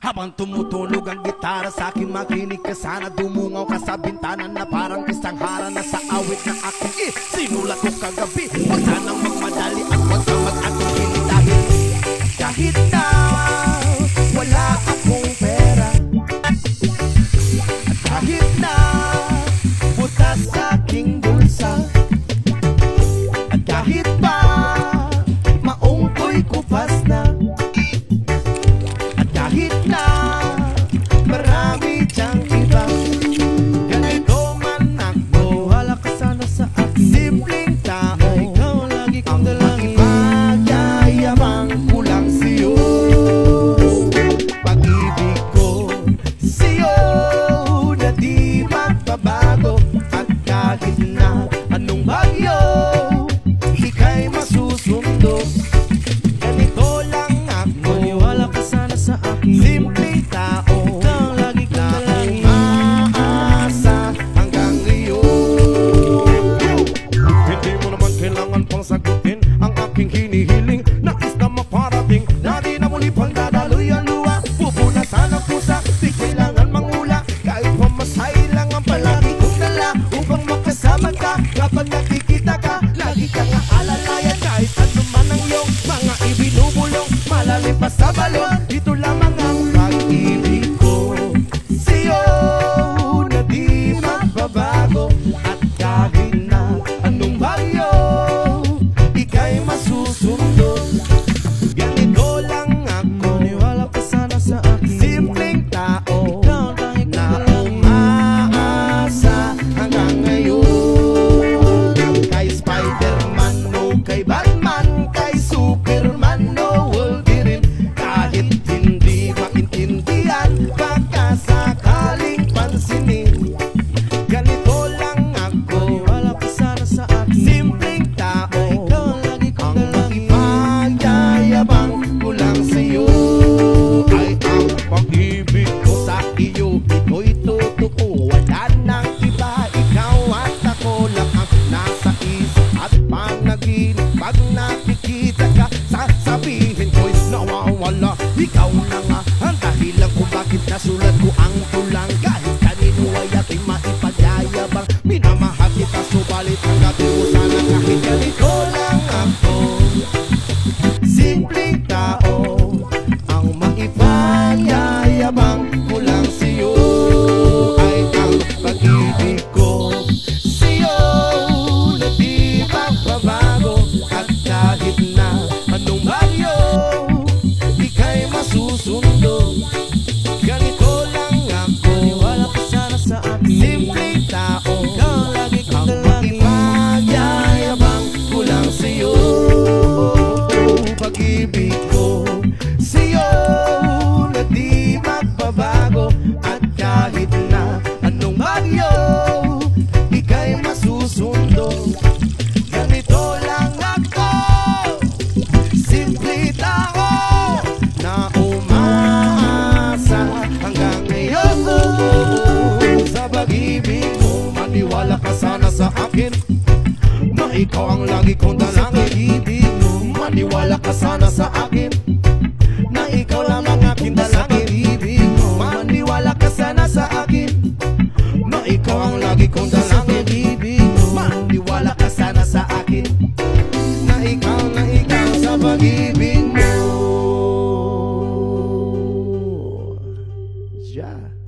Habang tumutunog ang gitara sa akin, makinig ka sana. Dumungaw ka sa bintana na parang isang hara na sa awit na aking sinulat ko kagabi. Huwag sanang magmadali at huwag kang mag-atubili dahil kahit na wala akong pera, at kahit na butas sa aking bulsa, at kahit pa maong ko'y kupas na, at kahit na marami diyang iba, ganito man ako, wala ka sana sa akin. Simpleng tao, ikaw lagi kong dalangin. Magyayabang ko lang sa'yo, pag-ibig ko sa'yo na di magbabago. At kahit na anong bagyo, ika'y masusundo. Ganito lang ako, maniwala ka sana sa akin. Simpleng tao, ikaw lagi kong dalangin. Umaasa hanggang ngayon. Hindi mo naman kailangan pang sagutin ang aking hinihiling. Nais na maparating na di na muli pang dadaloy ang luha. Pupunasan ang pusa, di kailangan mangula. Kahit pamasahe lang ang palagi kong dala upang makasama ka. Kapag nakikita ka, lagi kang aalalayan. Kahit ano man ang iyong mga ibinubulong, malalim pa sa balon, ito lamang ang pag-ibig ko sa'yo na di magbabago. At kahit na anong bagyo, ika'y masusundo. Ganito lang ako, maniwala ka sana sa akin. Simpleng tao, ikaw ang na umaasa hanggang ngayon. Kay Spider-Man o kay Batman, kay Superman o Wolverine, kahit hindi maintindihan, baka sakaling pansinin. Ganito lang ako, maniwala ka sana sa akin. Simpleng tao, ikaw lagi kong dalangin. Magyayabang ko lang sa'yo ay ang pag-ibig ko sa iyo. Ito'y totoo, wala nang iba. Ikaw at ako lang ang nasa isip at panaginip. Pag nakikita ka, sasabihin ko'y nawawala. Ikaw na nga ang dahilan kung bakit nasulat ko ang tulang. Kahit kanino ay ating maipagyayabang, minamahal kita subalit ang gabi mo sana. Kahit ganito lang ako, simpleng tao, ang maipanyayabang ko lang sa'yo ay ang pag-ibig ko sa'yo na di magbabago. At kahit na anong bagyo, ika'y masusundo. Ganito lang ako, maniwala ka sana sa akin. Simpleng tao, ikaw lagi kong dalangin. Magyayabang ko lang sa'yo, pag-ibig ko sa'yo na di magbabago. At kahit na anong bagyo, ika'y masusundo. Ganito lang ako, simple tao na umaasa hanggang ngayon. Sa pag-ibig mo, maniwala ka sana sa akin, na ikaw ang lagi kong dalangin. Ibig mo, maniwala ka sana sa akin, na ikaw lang ang aking dalangin. Ibig mo, maniwala ka sana sa akin, na ikaw ang lagi kong dalangin. Ibig mo, maniwala ka sana sa akin, na ikaw sa pag-ibig mo. Yeah.